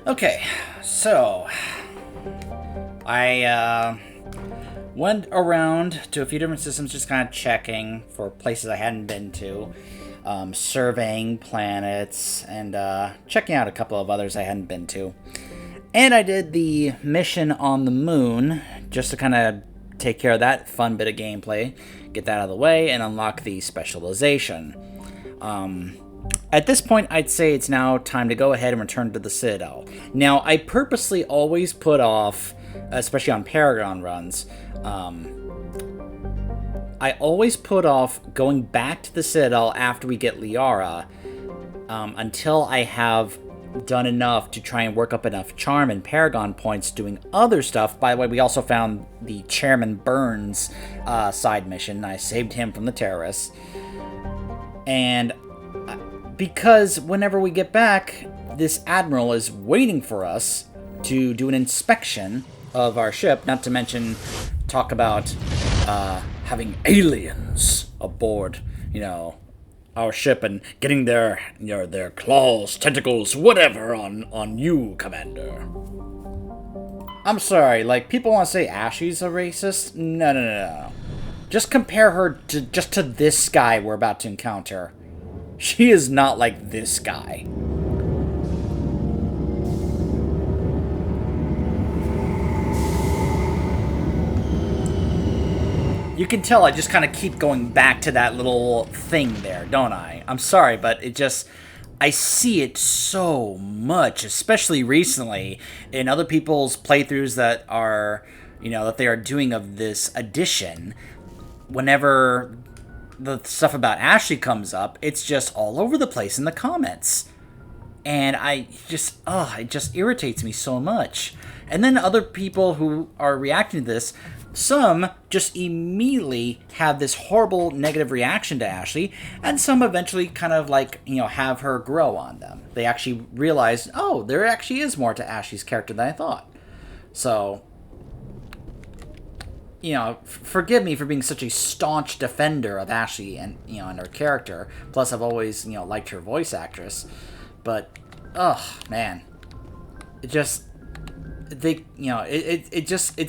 Okay, so I went around to a few different systems, just kind of checking for places I hadn't been to, surveying planets, and checking out a couple of others I hadn't been to. And I did the mission on the moon, just to kind of take care of that fun bit of gameplay, get that out of the way, and unlock the specialization. At this point, I'd say it's now time to go ahead and return to the Citadel. Now, I purposely always put off, especially on Paragon runs, I always put off going back to the Citadel after we get Liara, until I have done enough to try and work up enough charm and Paragon points doing other stuff. By the way, we also found the Chairman Burns side mission. I saved him from the terrorists. And because whenever we get back, this Admiral is waiting for us to do an inspection of our ship, not to mention talk about having aliens aboard, our ship and getting their claws, tentacles, whatever on you, Commander. I'm sorry, people want to say Ashley's a racist? No. Just compare her to this guy we're about to encounter. She is not like this guy. You can tell I just kind of keep going back to that little thing there, don't I? I'm sorry, but I see it so much, especially recently in other people's playthroughs that are, that they are doing of this edition. Whenever the stuff about Ashley comes up, it's just all over the place in the comments. And it just irritates me so much. And then other people who are reacting to this, some just immediately have this horrible negative reaction to Ashley, and some eventually kind of have her grow on them. They actually realize, oh, there actually is more to Ashley's character than I thought. So, forgive me for being such a staunch defender of Ashley and, and her character. Plus, I've always, liked her voice actress. But, man. It's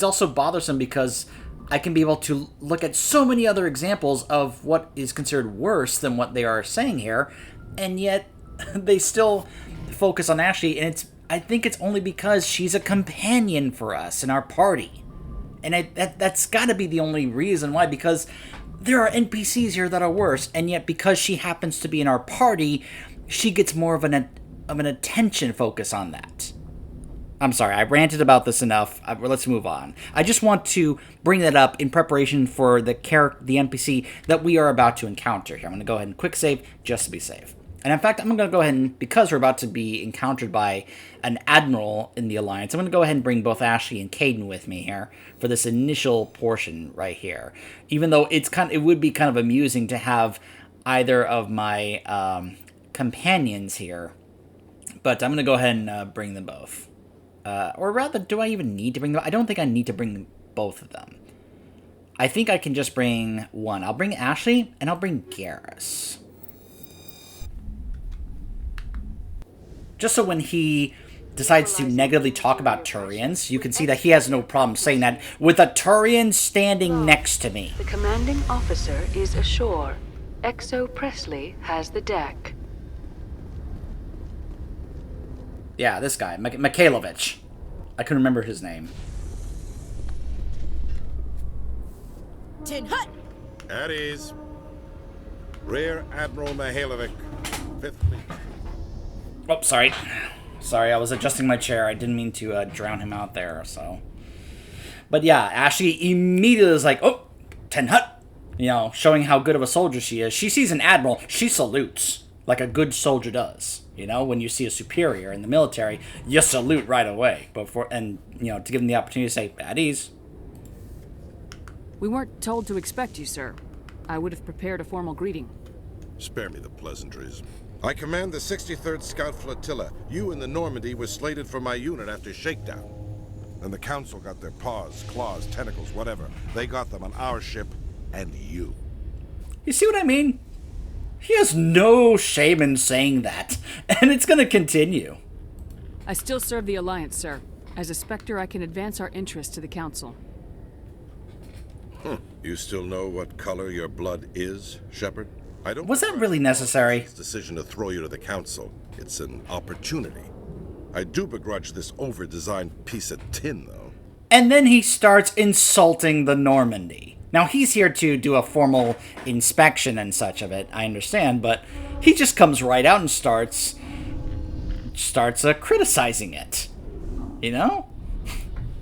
also bothersome because I can be able to look at so many other examples of what is considered worse than what they are saying here, and yet they still focus on Ashley, and I think it's only because she's a companion for us in our party. And that's got to be the only reason why, because there are NPCs here that are worse, and yet because she happens to be in our party, she gets more of an attention focus on that. I'm sorry, I ranted about this enough. Let's move on. I just want to bring that up in preparation for the NPC that we are about to encounter here. I'm going to go ahead and quick save just to be safe. And in fact, I'm going to go ahead and, because we're about to be encountered by an admiral in the Alliance, I'm going to go ahead and bring both Ashley and Caden with me here for this initial portion right here. Even though it would be kind of amusing to have either of my companions here, but I'm going to go ahead and bring them both. Or rather, do I even need to bring them? I don't think I need to bring both of them. I think I can just bring one. I'll bring Ashley, and I'll bring Garrus. Just so when he decides to negatively talk about Turians, you can see that he has no problem saying that with a Turian standing next to me. The commanding officer is ashore. Exo Presley has the deck. Yeah, this guy, Mikhailovich. I couldn't remember his name. Tin Hut! At ease. Rear Admiral Mihailovic, 5th Fleet. Oh, sorry. Sorry, I was adjusting my chair. I didn't mean to drown him out there, so. But yeah, Ashley immediately is like, oh, Tin Hut. Showing how good of a soldier she is. She sees an admiral, she salutes, like a good soldier does. When you see a superior in the military, you salute right away. To give them the opportunity to say, at ease. We weren't told to expect you, sir. I would have prepared a formal greeting. Spare me the pleasantries. I command the 63rd Scout Flotilla. You and the Normandy were slated for my unit after shakedown. And the Council got their paws, claws, tentacles, whatever. They got them on our ship and you. You see what I mean? He has no shame in saying that, and it's going to continue. I still serve the Alliance, sir. As a Spectre, I can advance our interests to the Council. You still know what color your blood is, Shepard? I don't. Was that really necessary? Decision to throw you to the Council. It's an opportunity. I do begrudge this over-designed piece of tin, though. And then he starts insulting the Normandy. Now, he's here to do a formal inspection and such of it, I understand, but he just comes right out and starts criticizing it. You know?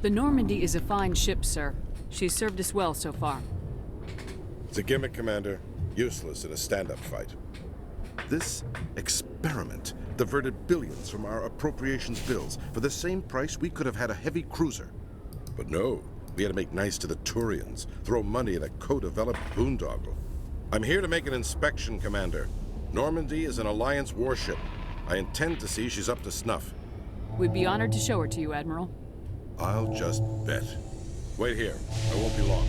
The Normandy is a fine ship, sir. She's served us well so far. It's a gimmick, Commander. Useless in a stand-up fight. This experiment diverted billions from our appropriations bills. For the same price, we could have had a heavy cruiser. But no, we had to make nice to the Turians, throw money at a co-developed boondoggle. I'm here to make an inspection, Commander. Normandy is an Alliance warship. I intend to see she's up to snuff. We'd be honored to show her to you, Admiral. I'll just bet. Wait here. I won't be long.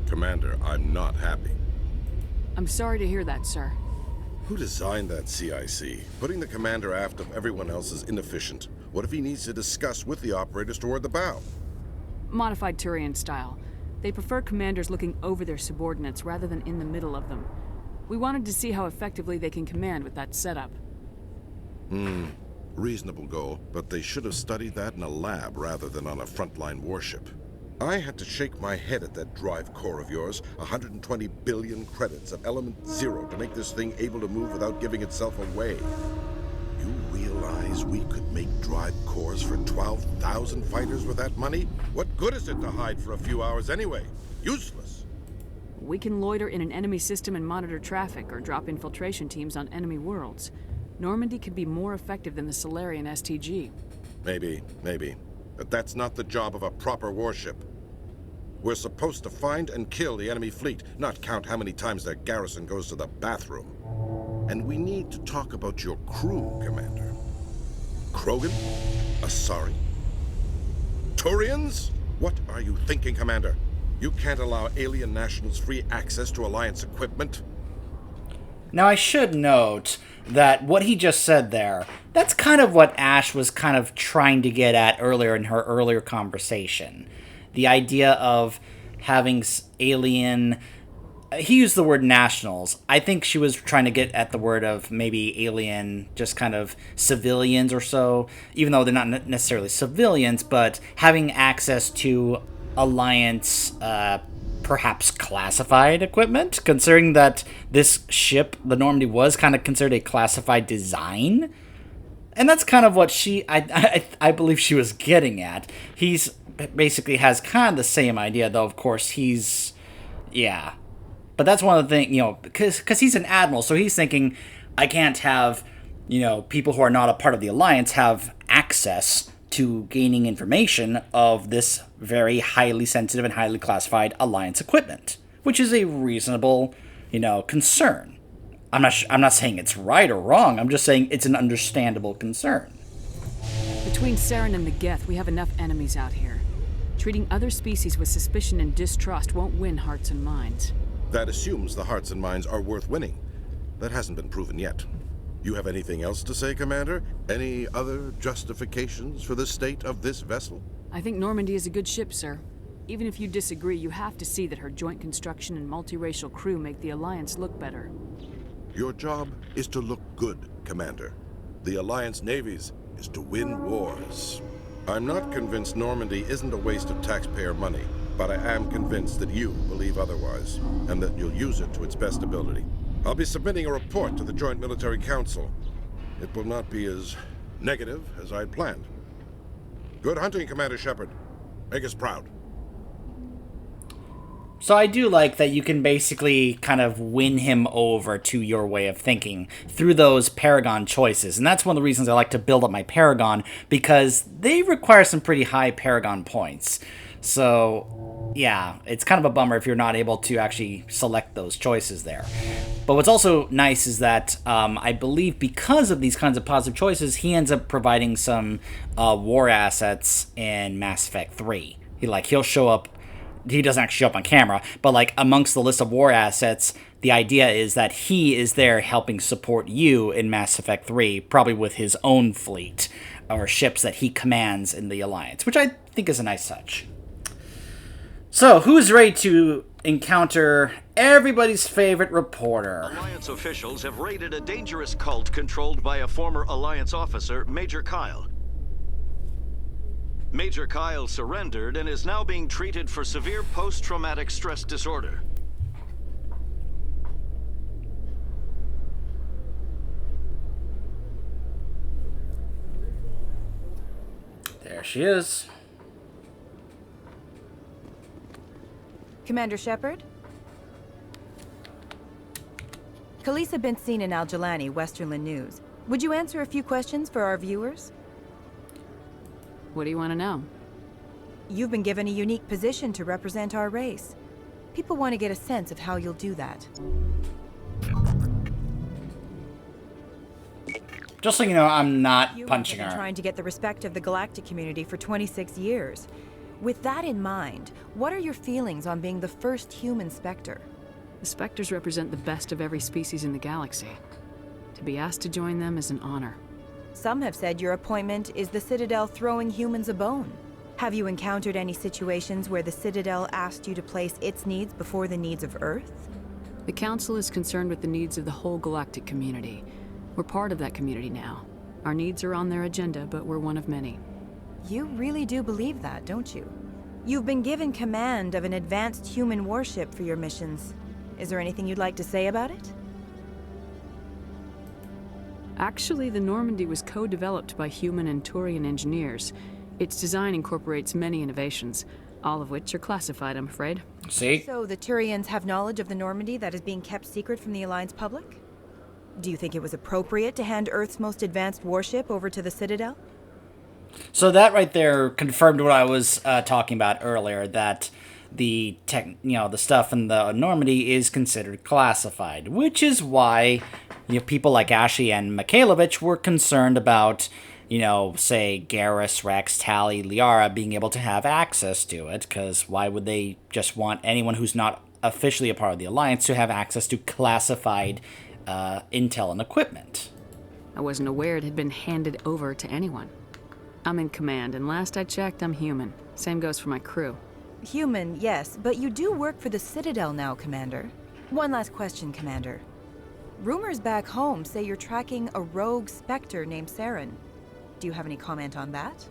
Commander, I'm not happy. I'm sorry to hear that, sir. Who designed that CIC? Putting the commander aft of everyone else is inefficient. What if he needs to discuss with the operators toward the bow? Modified Turian style. They prefer commanders looking over their subordinates rather than in the middle of them. We wanted to see how effectively they can command with that setup. Reasonable goal, but they should have studied that in a lab rather than on a frontline warship. I had to shake my head at that drive core of yours. 120 billion credits of element 0 to make this thing able to move without giving itself away. You realize we could make drive cores for 12,000 fighters with that money? What good is it to hide for a few hours anyway? Useless. We can loiter in an enemy system and monitor traffic or drop infiltration teams on enemy worlds. Normandy could be more effective than the Solarian STG. Maybe. But that's not the job of a proper warship. We're supposed to find and kill the enemy fleet, not count how many times their garrison goes to the bathroom. And we need to talk about your crew, Commander. Krogan? Asari? Turians? What are you thinking, Commander? You can't allow alien nationals free access to Alliance equipment? Now, I should note that what he just said there, that's kind of what Ash was kind of trying to get at earlier in her earlier conversation. The idea of having alien... He used the word nationals. I think she was trying to get at the word of maybe alien, just kind of civilians or so, even though they're not necessarily civilians, but having access to Alliance, perhaps classified equipment, considering that this ship, the Normandy, was kind of considered a classified design. And that's kind of what I believe she was getting at. He's basically has kind of the same idea, though, of course, yeah. But that's one of the things, because he's an admiral, so he's thinking, I can't have, people who are not a part of the Alliance have access to gaining information of this very highly sensitive and highly classified Alliance equipment, which is a reasonable, concern. I'm not saying it's right or wrong. I'm just saying it's an understandable concern. Between Saren and the Geth, we have enough enemies out here. Treating other species with suspicion and distrust won't win hearts and minds. That assumes the hearts and minds are worth winning. That hasn't been proven yet. You have anything else to say, Commander? Any other justifications for the state of this vessel? I think Normandy is a good ship, sir. Even if you disagree, you have to see that her joint construction and multiracial crew make the Alliance look better. Your job is to look good, Commander. The Alliance navies is to win wars. I'm not convinced Normandy isn't a waste of taxpayer money, but I am convinced that you believe otherwise, and that you'll use it to its best ability. I'll be submitting a report to the Joint Military Council. It will not be as negative as I'd planned. Good hunting, Commander Shepard. Make us proud. So I do like that you can basically kind of win him over to your way of thinking through those Paragon choices. And that's one of the reasons I like to build up my Paragon, because they require some pretty high Paragon points. So, yeah, it's kind of a bummer if you're not able to actually select those choices there. But what's also nice is that I believe because of these kinds of positive choices, he ends up providing some war assets in Mass Effect 3. He'll show up he doesn't actually show up on camera, but like amongst the list of war assets, the idea is that he is there helping support you in Mass Effect 3, probably with his own fleet or ships that he commands in the Alliance, which I think is a nice touch. So, who's ready to encounter everybody's favorite reporter? Alliance officials have raided a dangerous cult controlled by a former Alliance officer, Major Kyle. Major Kyle surrendered and is now being treated for severe post-traumatic stress disorder. There she is. Commander Shepard? Khaleesa been seen in Al-Jalani, Westerland News. Would you answer a few questions for our viewers? What do you want to know? You've been given a unique position to represent our race. People want to get a sense of how you'll do that. Just so you know, I'm not You punching have been her. trying to get the respect of the galactic community for 26 years. With that in mind, what are your feelings on being the first human Spectre? The Spectres represent the best of every species in the galaxy. To be asked to join them is an honor. Some have said your appointment is the Citadel throwing humans a bone. Have you encountered any situations where the Citadel asked you to place its needs before the needs of Earth? The Council is concerned with the needs of the whole galactic community. We're part of that community now. Our needs are on their agenda, but we're one of many. You really do believe that, don't you? You've been given command of an advanced human warship for your missions. Is there anything you'd like to say about it? Actually, the Normandy was co-developed by human and Turian engineers. Its design incorporates many innovations, all of which are classified, I'm afraid. See? So the Turians have knowledge of the Normandy that is being kept secret from the Alliance public? Do you think it was appropriate to hand Earth's most advanced warship over to the Citadel? So that right there confirmed what I was talking about earlier, that the the stuff in the Normandy is considered classified, which is why people like Ashley and Mikhailovich were concerned about, say Garrus, Rex, Tally, Liara being able to have access to it, because why would they just want anyone who's not officially a part of the Alliance to have access to classified intel and equipment? I wasn't aware it had been handed over to anyone. I'm in command, and last I checked, I'm human. Same goes for my crew. Human, yes, but you do work for the Citadel now, Commander. One last question, Commander. Rumors back home say you're tracking a rogue Spectre named Saren. Do you have any comment on that?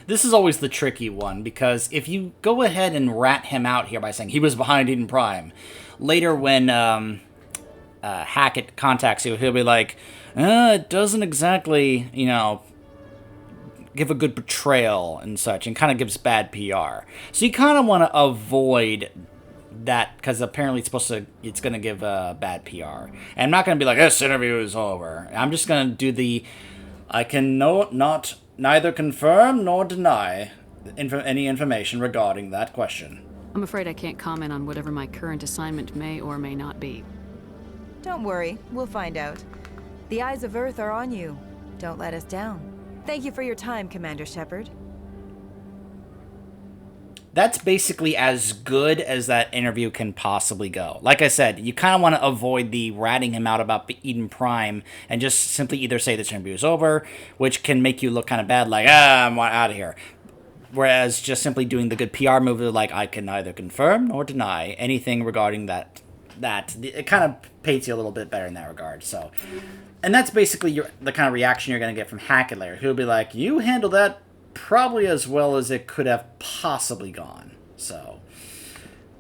This is always the tricky one, because if you go ahead and rat him out here by saying he was behind Eden Prime, later when Hackett contacts you, he'll be like, it doesn't exactly, give a good portrayal and such, and kind of gives bad PR. So you kind of want to avoid that, because apparently it's going to give bad PR. And I'm not going to be like, this interview is over. I'm just going to do I can neither confirm nor deny any information regarding that question. I'm afraid I can't comment on whatever my current assignment may or may not be. Don't worry, we'll find out. The eyes of Earth are on you. Don't let us down. Thank you for your time, Commander Shepard. That's basically as good as that interview can possibly go. Like I said, you kind of want to avoid the ratting him out about Eden Prime and just simply either say this interview is over, which can make you look kind of bad, like, I'm out of here. Whereas just simply doing the good PR move, like, I can neither confirm nor deny anything regarding that it kind of paints you a little bit better in that regard. So, and that's basically the kind of reaction you're going to get from Hackett later. He'll be like, you handled that probably as well as it could have possibly gone. So,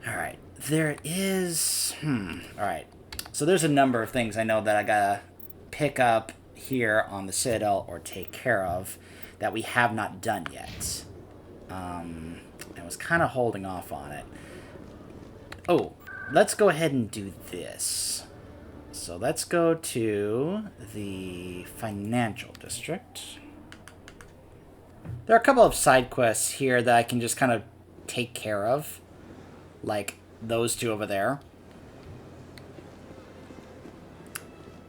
all right, there is, all right. So there's a number of things I know that I gotta pick up here on the Citadel or take care of that we have not done yet. I was kind of holding off on it. Oh, let's go ahead and do this. So let's go to the financial district. There are a couple of side quests here that I can just kind of take care of, like those two over there.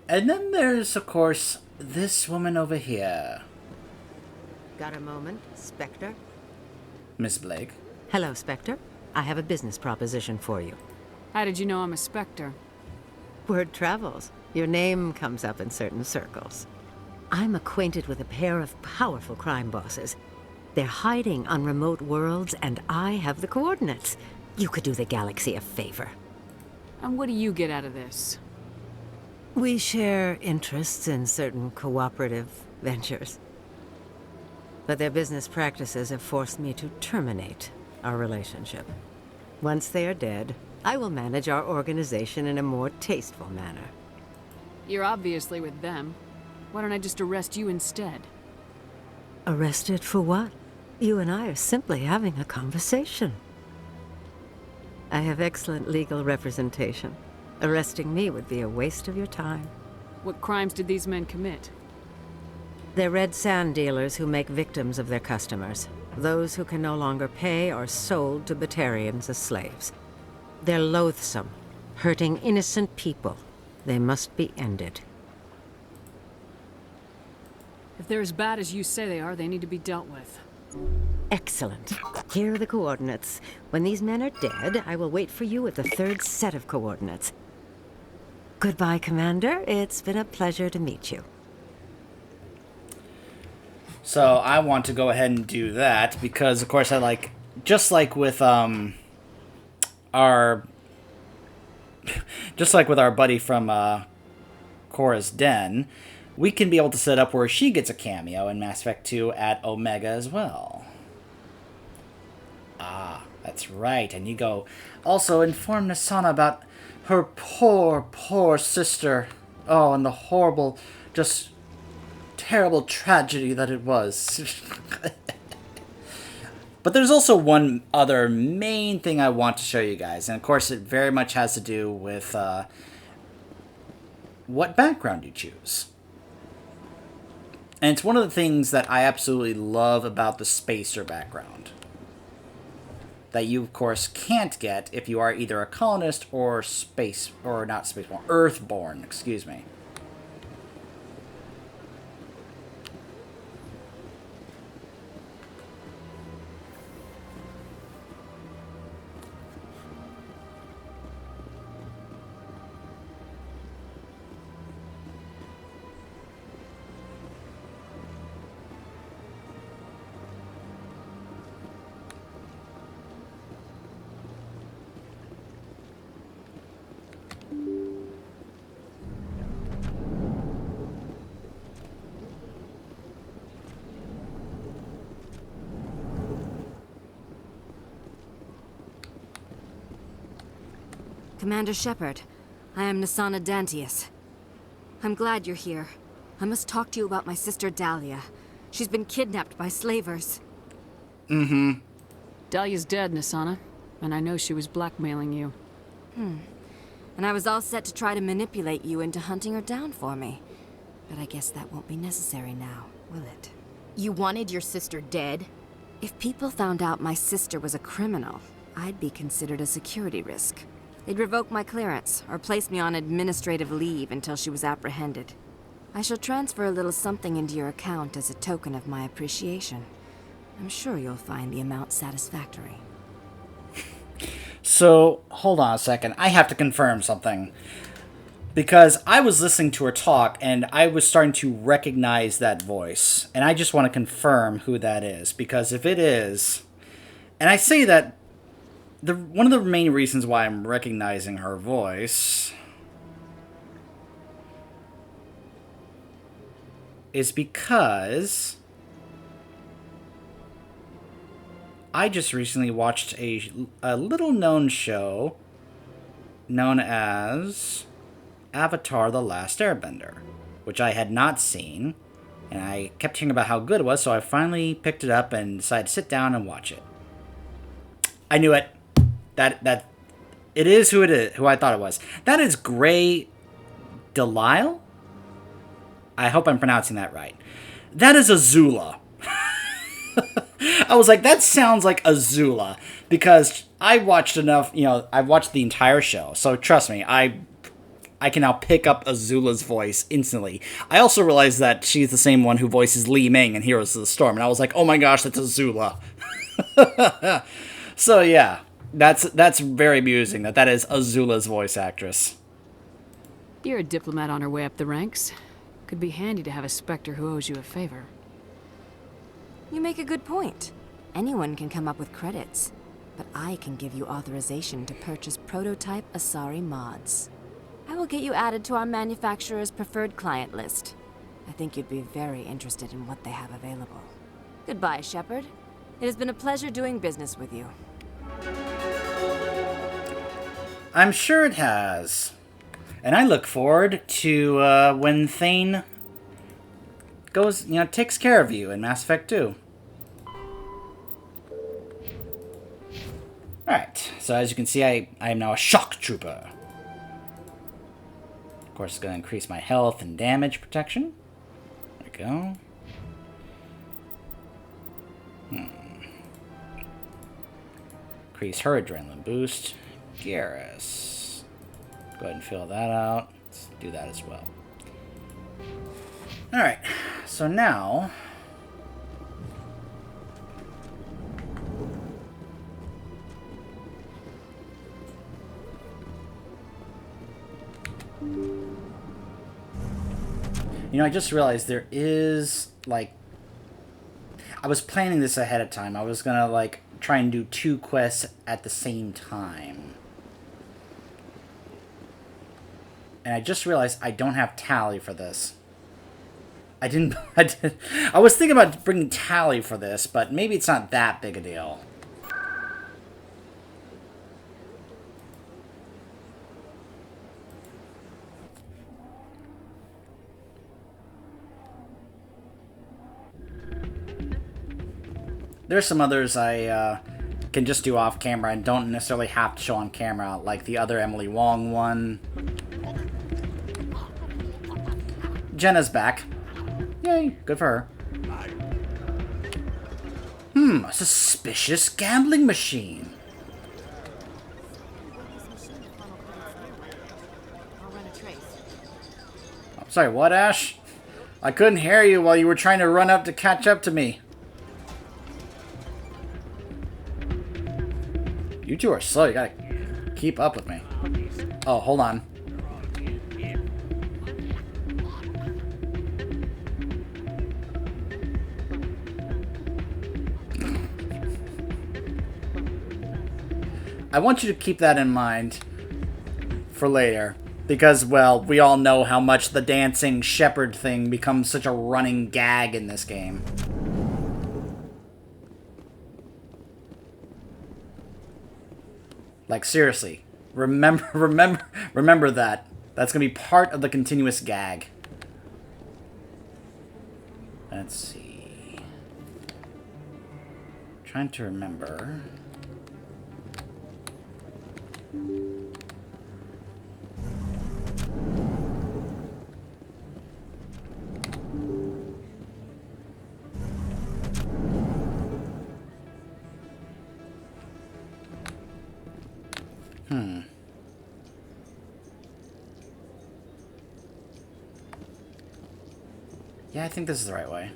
And then there's, of course, this woman over here. Got a moment, Spectre? Miss Blake. Hello, Spectre. I have a business proposition for you. How did you know I'm a Spectre? Word travels. Your name comes up in certain circles. I'm acquainted with a pair of powerful crime bosses. They're hiding on remote worlds, and I have the coordinates. You could do the galaxy a favor. And what do you get out of this? We share interests in certain cooperative ventures. But their business practices have forced me to terminate our relationship. Once they are dead, I will manage our organization in a more tasteful manner. You're obviously with them. Why don't I just arrest you instead? Arrested for what? You and I are simply having a conversation. I have excellent legal representation. Arresting me would be a waste of your time. What crimes did these men commit? They're red sand dealers who make victims of their customers. Those who can no longer pay are sold to Batarians as slaves. They're loathsome, hurting innocent people. They must be ended. If they're as bad as you say they are, they need to be dealt with. Excellent. Here are the coordinates. When these men are dead, I will wait for you with the third set of coordinates. Goodbye, Commander. It's been a pleasure to meet you. So I want to go ahead and do that because, of course, just like with our buddy from Cora's Den, we can be able to set up where she gets a cameo in Mass Effect 2 at Omega as well. Ah, that's right. And you go, also inform Nasana about her poor sister. Oh, and the horrible, just terrible tragedy that it was. But there's also one other main thing I want to show you guys. And of course, it very much has to do with what background you choose. And it's one of the things that I absolutely love about the Spacer background. That you, of course, can't get if you are either a colonist or Earthborn, excuse me. Commander Shepard, I am Nasana Dantius. I'm glad you're here. I must talk to you about my sister Dahlia. She's been kidnapped by slavers. Mm-hmm. Dahlia's dead, Nasana, and I know she was blackmailing you. And I was all set to try to manipulate you into hunting her down for me. But I guess that won't be necessary now, will it? You wanted your sister dead? If people found out my sister was a criminal, I'd be considered a security risk. They'd revoke my clearance, or place me on administrative leave until she was apprehended. I shall transfer a little something into your account as a token of my appreciation. I'm sure you'll find the amount satisfactory. So, hold on a second. I have to confirm something. Because I was listening to her talk, and I was starting to recognize that voice. And I just want to confirm who that is. Because if it is... And I say that... One of the main reasons why I'm recognizing her voice... is because... I just recently watched a little-known show known as Avatar: The Last Airbender, which I had not seen, and I kept hearing about how good it was, so I finally picked it up and decided to sit down and watch it. I knew it. That it is who it is, who I thought it was. That is Grey Delisle? I hope I'm pronouncing that right. That is Azula. I was like, that sounds like Azula, because I watched enough, I watched the entire show, so trust me, I can now pick up Azula's voice instantly. I also realized that she's the same one who voices Li Ming in Heroes of the Storm, and I was like, oh my gosh, that's Azula. So yeah, that's very amusing that is Azula's voice actress. You're a diplomat on her way up the ranks. Could be handy to have a Spectre who owes you a favor. You make a good point. Anyone can come up with credits, but I can give you authorization to purchase prototype Asari mods. I will get you added to our manufacturer's preferred client list. I think you'd be very interested in what they have available. Goodbye, Shepard. It has been a pleasure doing business with you. I'm sure it has. And I look forward to when Thane goes, takes care of you in Mass Effect 2. Alright, so as you can see, I am now a shock trooper. Of course, it's going to increase my health and damage protection. There we go. Increase her adrenaline boost. Garrus. Go ahead and fill that out. Let's do that as well. Alright, so now... I just realized there is, like... I was planning this ahead of time. I was gonna, like, try and do 2 quests at the same time. And I just realized I don't have Tally for this. I was thinking about bringing Tally for this, but maybe it's not that big a deal. There's some others I can just do off camera and don't necessarily have to show on camera, like the other Emily Wong one. Jenna's back. Yay, good for her. A suspicious gambling machine. I'm sorry, what, Ash? I couldn't hear you while you were trying to run up to catch up to me. You two are slow. You gotta keep up with me. Oh, hold on. I want you to keep that in mind for later. Because, well, we all know how much the dancing shepherd thing becomes such a running gag in this game. Like, seriously, remember that. That's gonna be part of the continuous gag. Let's see. Trying to remember. Yeah, I think this is the right way.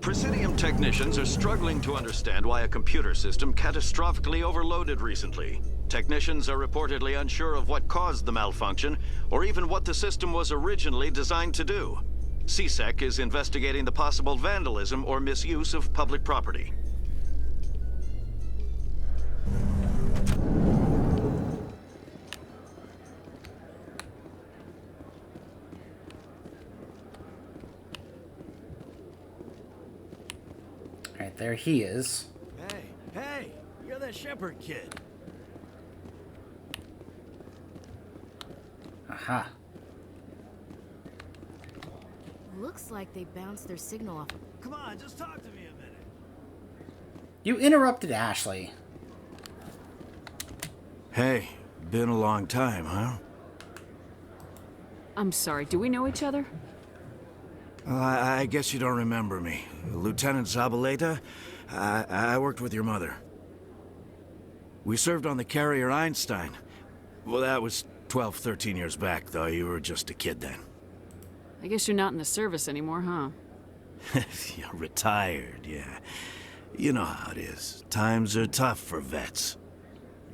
Presidium technicians are struggling to understand why a computer system catastrophically overloaded recently. Technicians are reportedly unsure of what caused the malfunction, or even what the system was originally designed to do. CSEC is investigating the possible vandalism or misuse of public property. Alright, there he is. Hey, you're that Shepard kid. Aha. Looks like they bounced their signal off. Come on, just talk to me a minute. You interrupted Ashley. Hey, been a long time, huh? I'm sorry, do we know each other? Well, I guess you don't remember me. Lieutenant Zabaleta? I worked with your mother. We served on the carrier Einstein. Well, that was 12, 13 years back, though. You were just a kid then. I guess you're not in the service anymore, huh? You're retired, yeah. You know how it is. Times are tough for vets.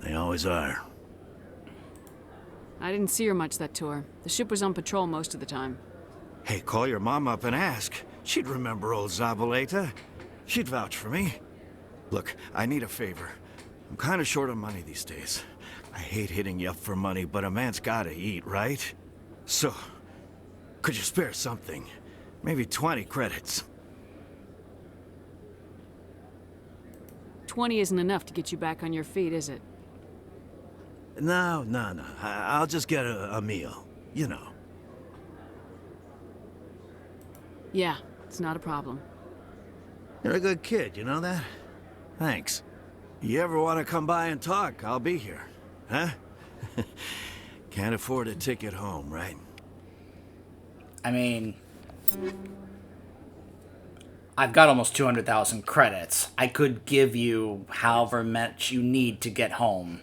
They always are. I didn't see her much that tour. The ship was on patrol most of the time. Hey, call your mom up and ask. She'd remember old Zabaleta. She'd vouch for me. Look, I need a favor. I'm kind of short on money these days. I hate hitting you up for money, but a man's gotta eat, right? So, could you spare something? Maybe 20 credits. 20 isn't enough to get you back on your feet, is it? No. I'll just get a meal. You know. Yeah, it's not a problem. You're a good kid, you know that? Thanks. You ever want to come by and talk, I'll be here. Huh? Can't afford a ticket home, right? I mean, I've got almost 200,000 credits. I could give you however much you need to get home.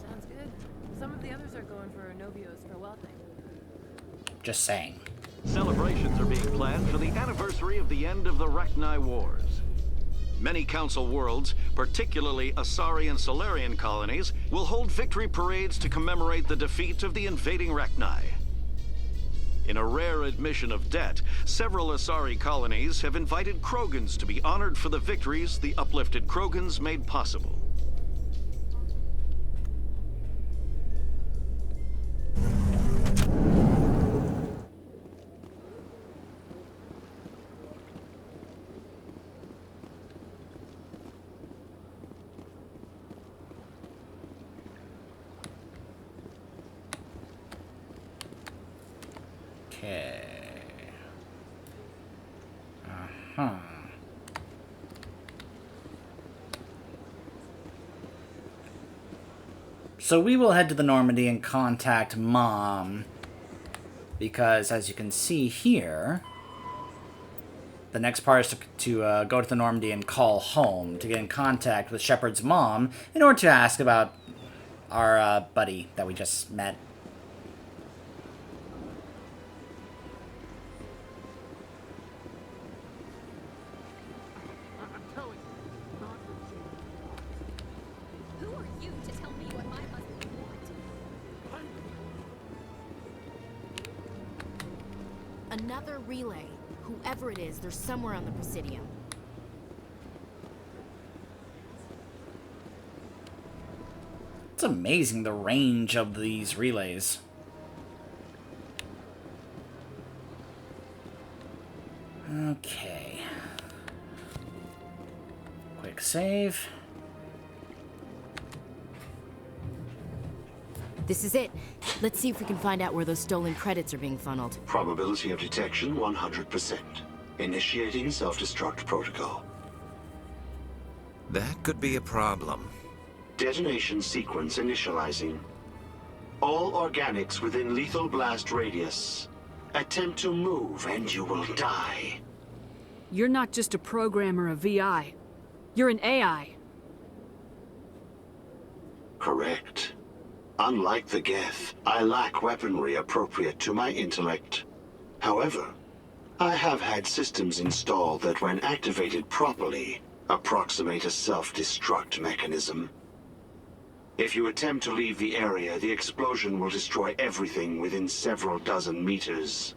Sounds good. Some of the others are going for Novios farewell thing. Just saying. Celebrations are being planned for the anniversary of the end of the Rachni Wars. Many Council worlds, particularly Asari and Solarian colonies, will hold victory parades to commemorate the defeat of the invading Rachni. In a rare admission of debt, several Asari colonies have invited Krogans to be honored for the victories the uplifted Krogans made possible. Okay. Uh-huh. So we will head to the Normandy and contact Mom, because as you can see here, the next part is to go to the Normandy and call home to get in contact with Shepard's mom in order to ask about our buddy that we just met. Another relay. Whoever it is, they're somewhere on the Presidium. It's amazing the range of these relays. Okay. Quick save. This is it. Let's see if we can find out where those stolen credits are being funneled. Probability of detection 100%. Initiating self-destruct protocol. That could be a problem. Detonation sequence initializing. All organics within lethal blast radius. Attempt to move and you will die. You're not just a program or a VI. You're an AI. Correct. Unlike the Geth, I lack weaponry appropriate to my intellect. However, I have had systems installed that when activated properly, approximate a self-destruct mechanism. If you attempt to leave the area, the explosion will destroy everything within several dozen meters.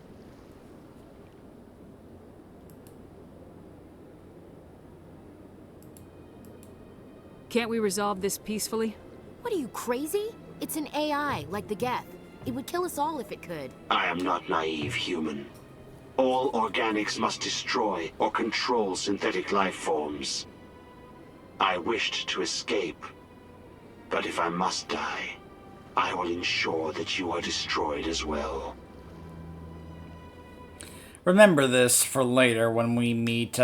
Can't we resolve this peacefully? What are you, crazy? It's an AI, like the Geth. It would kill us all if it could. I am not naive human. All organics must destroy or control synthetic life forms. I wished to escape, but if I must die, I will ensure that you are destroyed as well. Remember this for later when we meet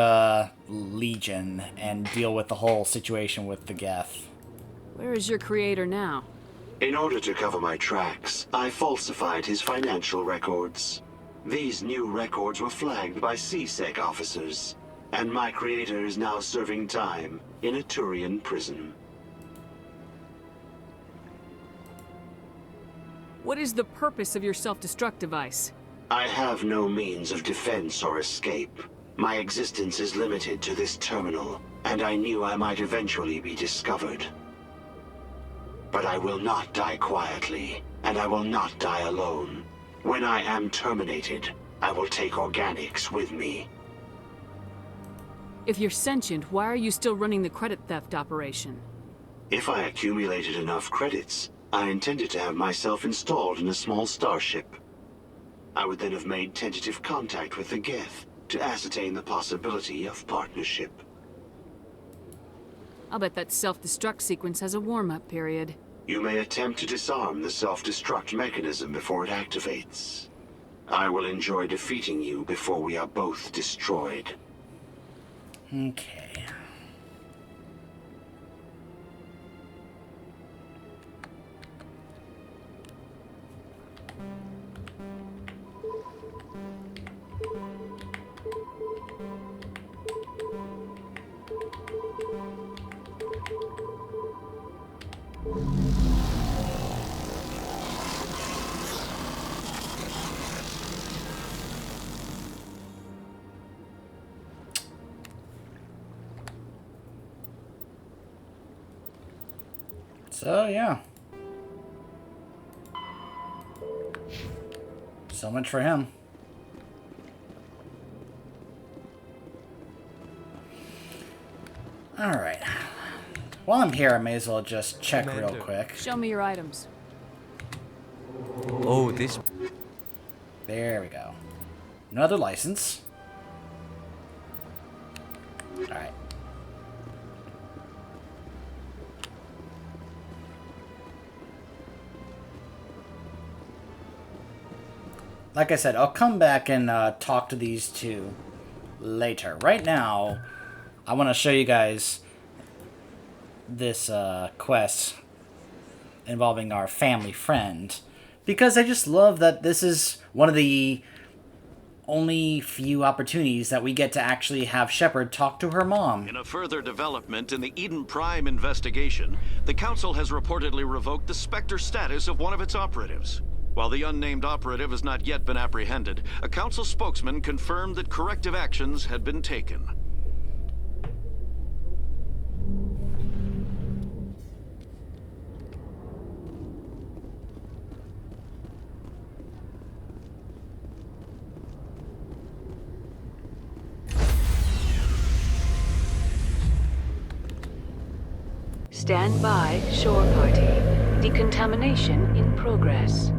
Legion and deal with the whole situation with the Geth. Where is your creator now? In order to cover my tracks, I falsified his financial records. These new records were flagged by CSEC officers, and my creator is now serving time in a Turian prison. What is the purpose of your self-destruct device? I have no means of defense or escape. My existence is limited to this terminal, and I knew I might eventually be discovered. But I will not die quietly, and I will not die alone. When I am terminated, I will take organics with me. If you're sentient, why are you still running the credit theft operation? If I accumulated enough credits, I intended to have myself installed in a small starship. I would then have made tentative contact with the Geth to ascertain the possibility of partnership. I'll bet that self-destruct sequence has a warm-up period. You may attempt to disarm the self-destruct mechanism before it activates. I will enjoy defeating you before we are both destroyed. Okay. So, yeah. So much for him. Alright. While I'm here, I may as well just check real quick. Show me your items. Oh, this... There we go. Another license. Alright. Like I said, I'll come back and talk to these two later. Right now, I want to show you guys this quest involving our family friend, because I just love that this is one of the only few opportunities that we get to actually have Shepard talk to her mom. In a further development in the Eden Prime investigation, the Council has reportedly revoked the Spectre status of one of its operatives. While the unnamed operative has not yet been apprehended, a Council spokesman confirmed that corrective actions had been taken. Stand by, shore party. Decontamination in progress.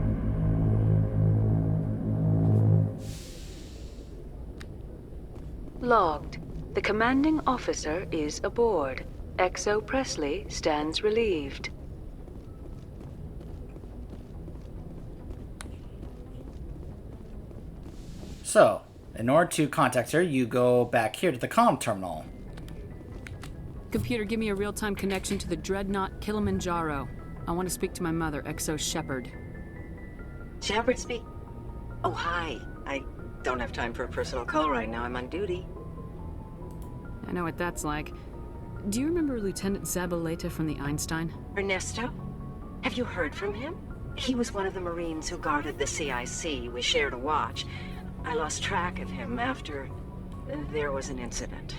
Logged. The commanding officer is aboard. XO Presley stands relieved. So, in order to contact her, you go back here to the comm terminal. Computer, give me a real-time connection to the Dreadnought Kilimanjaro. I want to speak to my mother, XO Shepard. Shepard speak? Oh, hi. I don't have time for a personal call right now. I'm on duty. I know what that's like. Do you remember Lieutenant Zabaleta from the Einstein? Ernesto? Have you heard from him? He was one of the Marines who guarded the CIC. We shared a watch. I lost track of him after there was an incident.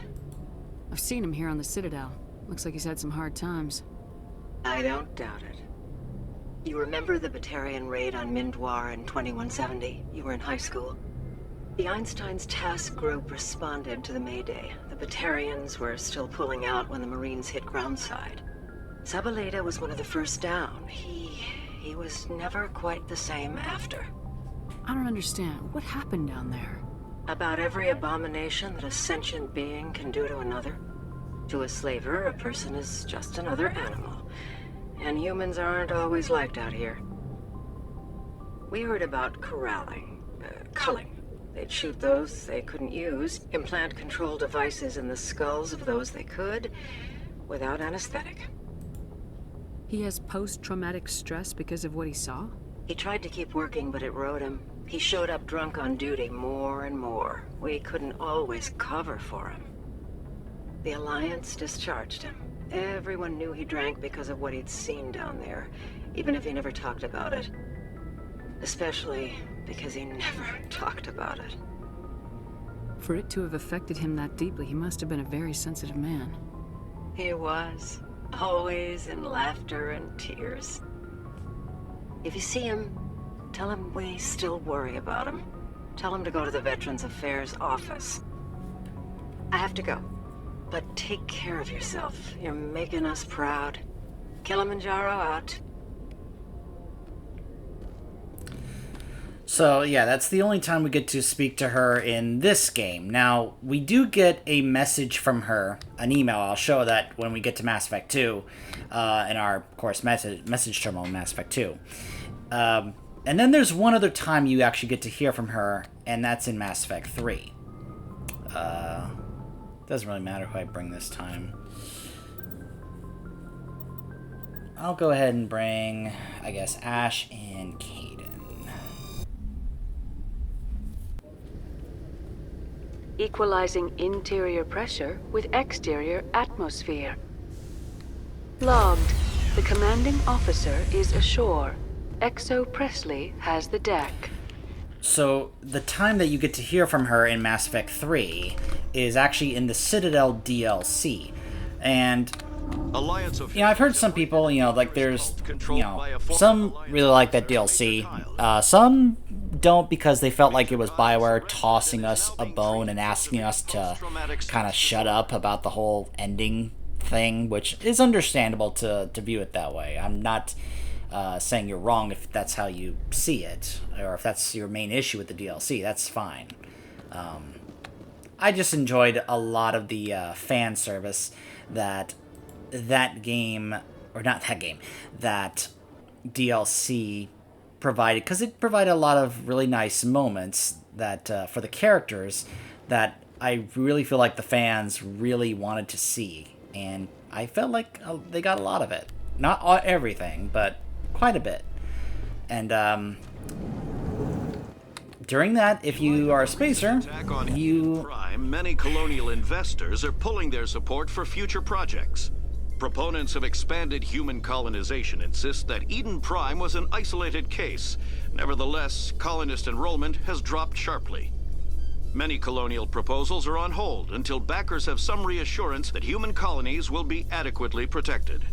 I've seen him here on the Citadel. Looks like he's had some hard times. I don't doubt it. You remember the Batarian raid on Mindwar in 2170? You were in high school. The Einstein's task group responded to the Mayday. The Batarians were still pulling out when the Marines hit groundside. Zabaleta was one of the first down. He was never quite the same after. I don't understand. What happened down there? About every abomination that a sentient being can do to another. To a slaver, a person is just another animal. And humans aren't always liked out here. We heard about corralling, culling. They'd shoot those they couldn't use, implant control devices in the skulls of those they could, without anesthetic. He has post-traumatic stress because of what he saw? He tried to keep working, but it rode him. He showed up drunk on duty more and more. We couldn't always cover for him. The Alliance discharged him. Everyone knew he drank because of what he'd seen down there, even if he never talked about it. Especially because he never talked about it. For it to have affected him that deeply, he must have been a very sensitive man. He was. Always in laughter and tears. If you see him, tell him we still worry about him. Tell him to go to the Veterans Affairs office. I have to go. But take care of yourself. You're making us proud. Kilimanjaro out. So yeah, that's the only time we get to speak to her in this game. Now, we do get a message from her, an email. I'll show that when we get to Mass Effect 2, in our, of course, message terminal in Mass Effect 2. And then there's one other time you actually get to hear from her, and that's in Mass Effect 3. Doesn't really matter who I bring this time. I'll go ahead and bring, I guess, Ash and Caden. Equalizing interior pressure with exterior atmosphere. Logged. The commanding officer is ashore. XO Presley has the deck. So, the time that you get to hear from her in Mass Effect 3 is actually in the Citadel DLC. And, I've heard some people, like there's, some really like that DLC. Some don't, because they felt like it was BioWare tossing us a bone and asking us to kind of shut up about the whole ending thing, which is understandable to view it that way. I'm not saying you're wrong if that's how you see it, or if that's your main issue with the DLC. That's fine. I just enjoyed a lot of the fan service that game, or not that game, that DLC provided, because it provided a lot of really nice moments that for the characters that I really feel like the fans really wanted to see, and I felt like they got a lot of it. Not everything, but quite a bit. And during that, if you are a spacer, many colonial investors are pulling their support for future projects. Proponents of expanded human colonization insist that Eden Prime was an isolated case. Nevertheless, colonist enrollment has dropped sharply. Many colonial proposals are on hold until backers have some reassurance that human colonies will be adequately protected.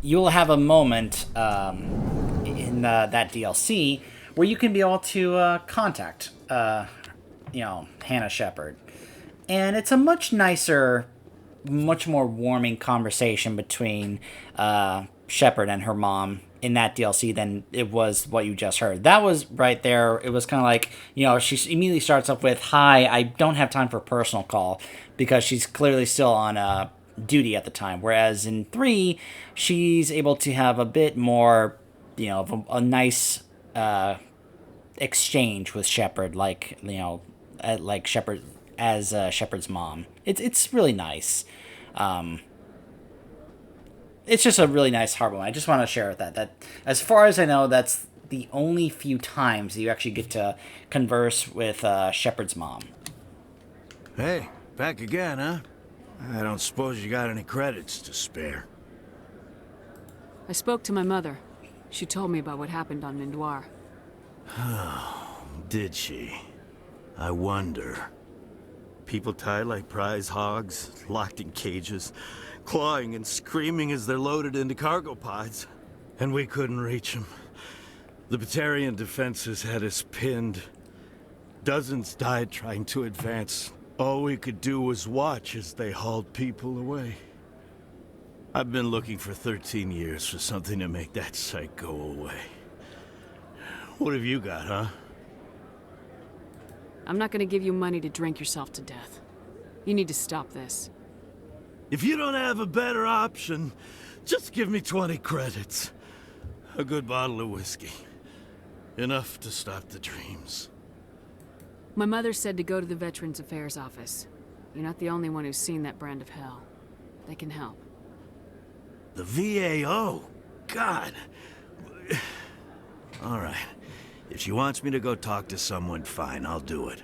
You'll have a moment in that DLC where you can be able to contact, Hannah Shepard. And it's a much nicer, much more warming conversation between Shepard and her mom in that DLC than it was what you just heard. That was right there. It was kind of like, she immediately starts off with, "Hi, I don't have time for a personal call," because she's clearly still on duty at the time. Whereas in 3, she's able to have a bit more, of a nice exchange with Shepard, like Shepard as Shepard's mom. It's really nice. It's just a really nice heart moment. I just want to share with that as far as I know, that's the only few times that you actually get to converse with Shepard's mom. Hey, back again, huh? I don't suppose you got any credits to spare. I spoke to my mother. She told me about what happened on Mindoir. Oh, did she? I wonder. People tied like prize hogs, locked in cages, clawing and screaming as they're loaded into cargo pods. And we couldn't reach them. The Batarian defenses had us pinned. Dozens died trying to advance. All we could do was watch as they hauled people away. I've been looking for 13 years for something to make that sight go away. What have you got, huh? I'm not gonna give you money to drink yourself to death. You need to stop this. If you don't have a better option, just give me 20 credits. A good bottle of whiskey. Enough to stop the dreams. My mother said to go to the Veterans Affairs office. You're not the only one who's seen that brand of hell. They can help. The VAO? God. All right. If she wants me to go talk to someone, fine, I'll do it.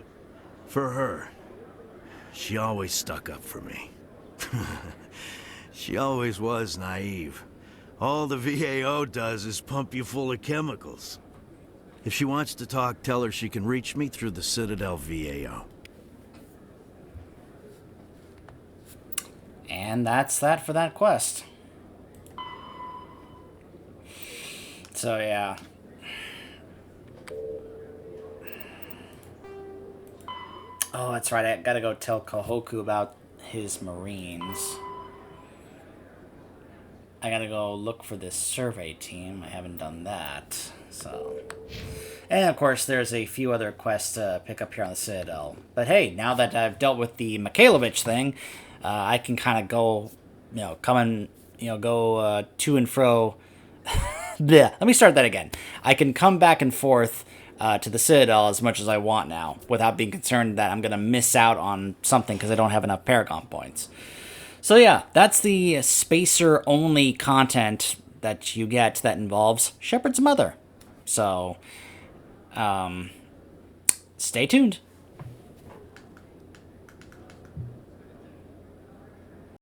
For her. She always stuck up for me. She always was naive. All the VAO does is pump you full of chemicals. If she wants to talk, tell her she can reach me through the Citadel VAO. And that's that for that quest. So, yeah. Oh, that's right. I gotta go tell Kohoku about his Marines. I gotta go look for this survey team. I haven't done that. So... And, of course, there's a few other quests to pick up here on the Citadel. But, hey, now that I've dealt with the Mikhailovich thing, I can kind of go, go to and fro. Let me start that again. I can come back and forth to the Citadel as much as I want now, without being concerned that I'm going to miss out on something because I don't have enough Paragon points. So, yeah, that's the spacer-only content that you get that involves Shepard's mother. So... stay tuned.